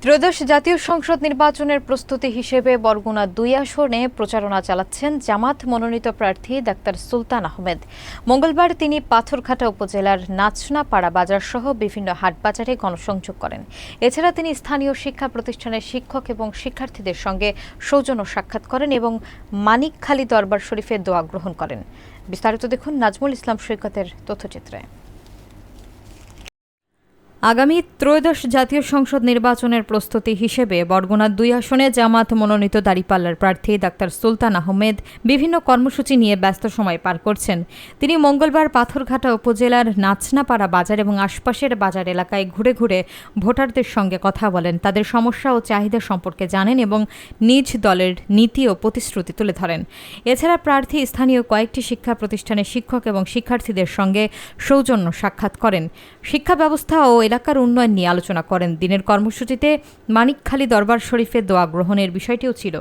ত্রয়োদশ জাতীয় সংসদ নির্বাচনের প্রস্তুতি হিসেবে বরগুনা ২ আসনে প্রচারণা চালাচ্ছেন জামাত মনোনীত প্রার্থী ডাক্তার সুলতান আহমেদ। মঙ্গলবার তিনি পাথরঘাটা উপজেলার নাচনাপাড়া বাজার সহ বিভিন্ন হাটবাজারে গণসংযোগ করেন। এছাড়া তিনি স্থানীয় শিক্ষা প্রতিষ্ঠানের শিক্ষক এবং শিক্ষার্থীদের সঙ্গে সৌজন্য সাক্ষাৎ করেন এবং মানিকখালী দরবার শরীফে দোয়া গ্রহণ করেন। বিস্তারিত দেখুন নাজমুল ইসলাম সৈকতের তথ্যচিত্রে। আগামী ত্রয়োদশ জাতীয় সংসদ নির্বাচনের প্রস্তুতি হিসেবে বরগুনা ২ আসনে জামাত মনোনীত দাঁড়িপাল্লার প্রার্থী ডাক্তার সুলতান আহমেদ বিভিন্ন কর্মসূচি নিয়ে ব্যস্ত সময় পার করছেন। তিনি মঙ্গলবার পাথরঘাটা উপজেলার নাচনাপাড়া বাজার এবং আশপাশের বাজার এলাকায় ঘুরে ঘুরে ভোটারদের সঙ্গে কথা বলেন, তাদের সমস্যা ও চাহিদা সম্পর্কে জানেন এবং নিজ দলের নীতি ও প্রতিশ্রুতি তুলে ধরেন। এছাড়া প্রার্থী স্থানীয় কয়েকটি শিক্ষা প্রতিষ্ঠানের শিক্ষক এবং শিক্ষার্থীদের সঙ্গে সৌজন্য সাক্ষাৎ করেন। শিক্ষা ব্যবস্থা ও এলাকার উন্নয়ন নিয়ে আলোচনা করেন। দিনের কর্মসূচিতে মানিকখালী দরবার শরীফে দোয়া গ্রহণের বিষয়টিও ছিল,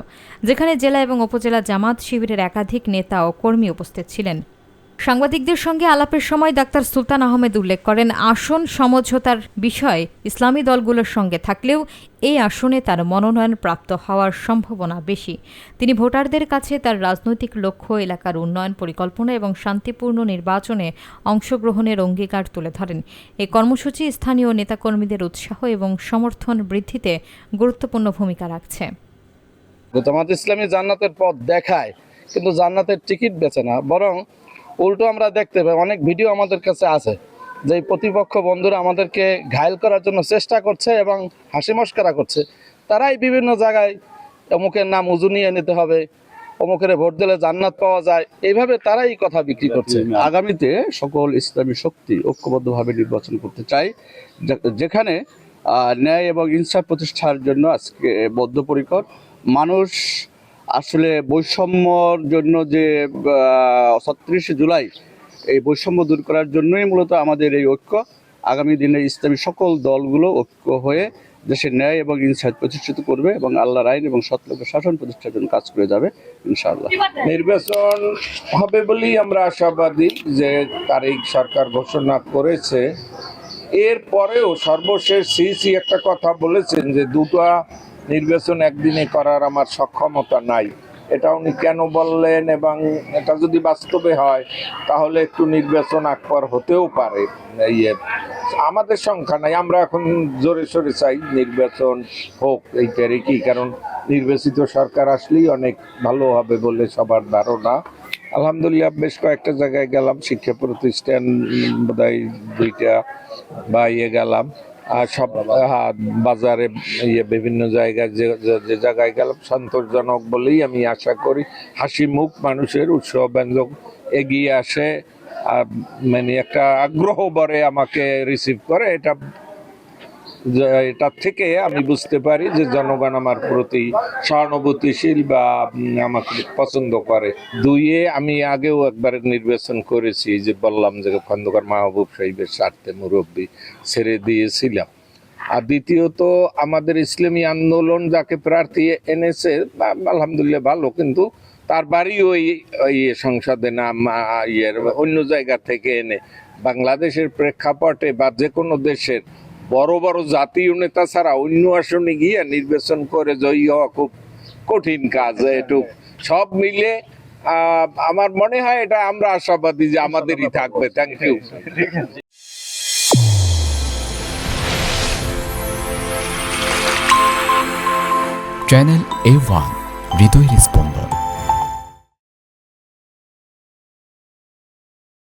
যেখানে জেলা এবং উপজেলা জামাত শিবিরের একাধিক নেতা ও কর্মী উপস্থিত ছিলেন। সাংবাদিকদের সঙ্গে আলাপের সময় ডাক্তার সুলতান আহমেদ উল্লেখ করেন, আসন সমঝোতার বিষয় ইসলামী দলগুলোর সঙ্গে থাকলেও এই আসনে তার মনোনয়ন প্রাপ্ত হওয়ার সম্ভাবনা বেশি। তিনি ভোটারদের কাছে তার রাজনৈতিক লক্ষ্য, এলাকার উন্নয়ন পরিকল্পনা এবং শান্তিপূর্ণ নির্বাচনে অংশগ্রহণের অঙ্গীকার তুলে ধরেন। এই কর্মসূচি স্থানীয় নেতাকর্মীদের উৎসাহ এবং সমর্থন বৃদ্ধিতে গুরুত্বপূর্ণ ভূমিকা রাখছে। জামাত ইসলামী জান্নাতের পথ দেখায়, কিন্তু জান্নাতের টিকিট বেচে না, বরং উল্টো আমরা দেখতে পাই অনেক ভিডিও আমাদের কাছে আছে যে প্রতিপক্ষ বন্ধুরা আমাদেরকে ঘায়েল করার জন্য চেষ্টা করছে এবং হাসি মস্করা করছে। তারাই বিভিন্ন জায়গায় অমুকের নাম উজু নিয়ে নিতে হবে, অমুকের ভোট দিলে জান্নাত পাওয়া যায়, এইভাবে তারাই কথা বিক্রি করছে। আগামীতে সকল ইসলামী শক্তি ঐক্যবদ্ধভাবে নির্বাচন করতে চাই, যেখানে ন্যায় এবং ইনসাফ প্রতিষ্ঠার জন্য আজকে বদ্ধপরিকর। মানুষ আসলে বৈষম্যর জন্য যে ৩৬ জুলাই এই বৈষম্য দূর করার জন্যই মূলত আমাদের এই ঐক্য। আগামী দিনে ইসলামী সকল দলগুলো ঐক্য হয়ে দেশের ন্যায় এবং ইনসাফ প্রতিষ্ঠিত করবে এবং আল্লাহর আইন এবং সৎলোকের শাসন প্রতিষ্ঠার জন্য কাজ করে যাবে ইনশাআল্লাহ। নির্বাচন হবে বলেই আমরা আশাবাদী যে তারিখ সরকার ঘোষণা করেছে। এরপরেও সর্বশেষ সিইসি একটা কথা বলেছেন যে দুটো নির্বাচন একদিনে করার আমার সক্ষমতা নাই। এটা উনি কেন বললেন এবং এটা যদি বাস্তবে হয় তাহলে একটু নির্বাচন আকবর হতেও পারে। আমাদের সংখ্যা নাই, আমরা এখন জোরে সোরে চাই নির্বাচন হোক এই তারিখই, কারণ নির্বাচিত সরকার আসলেই অনেক ভালো হবে বলে সবার ধারণা। আলহামদুলিল্লাহ বেশ কয়েকটা জায়গায় গেলাম, শিক্ষা প্রতিষ্ঠান বোধহয় 2টা বা গেলাম, আর সব বাজারে বিভিন্ন জায়গায় যে জায়গায় গেলাম সন্তোষজনক বলেই আমি আশা করি। হাসি মুখ মানুষের, উৎসাহ ব্যঞ্জক এগিয়ে আসে, মানে একটা আগ্রহ ভরে আমাকে রিসিভ করে। এটা থেকে আমি বুঝতে পারি যে জনগণ আমার প্রতি সহানুভূতিশীল বা আমাকে পছন্দ করে। 2-এ আমি আগেও একবার নির্বাচন করেছি, যে বললাম যে খন্দকার মাহবুব সাহেবের স্বার্থে মুরব্বী ছেড়ে দিয়েছিলাম। আর দ্বিতীয়ত আমাদের ইসলামী আন্দোলন যাকে প্রার্থী এনেছে আলহামদুলিল্লাহ ভালো, কিন্তু তার বাড়ি ওই সংসদে না, অন্য জায়গা থেকে এনে বাংলাদেশের প্রেক্ষাপটে বা যে কোনো দেশের বড় বড় জাতীয় নেতা ছাড়া অন্য আসনে গিয়ে নির্বাচন করে জয়ী হওয়া খুব কঠিন কাজ। একটু সব মিলে আমার মনে হয় এটা আমরা আশাবাদী যে আমাদেরই থাকবে। Thank you. চ্যানেল A1 হৃদয়ের স্পন্দন।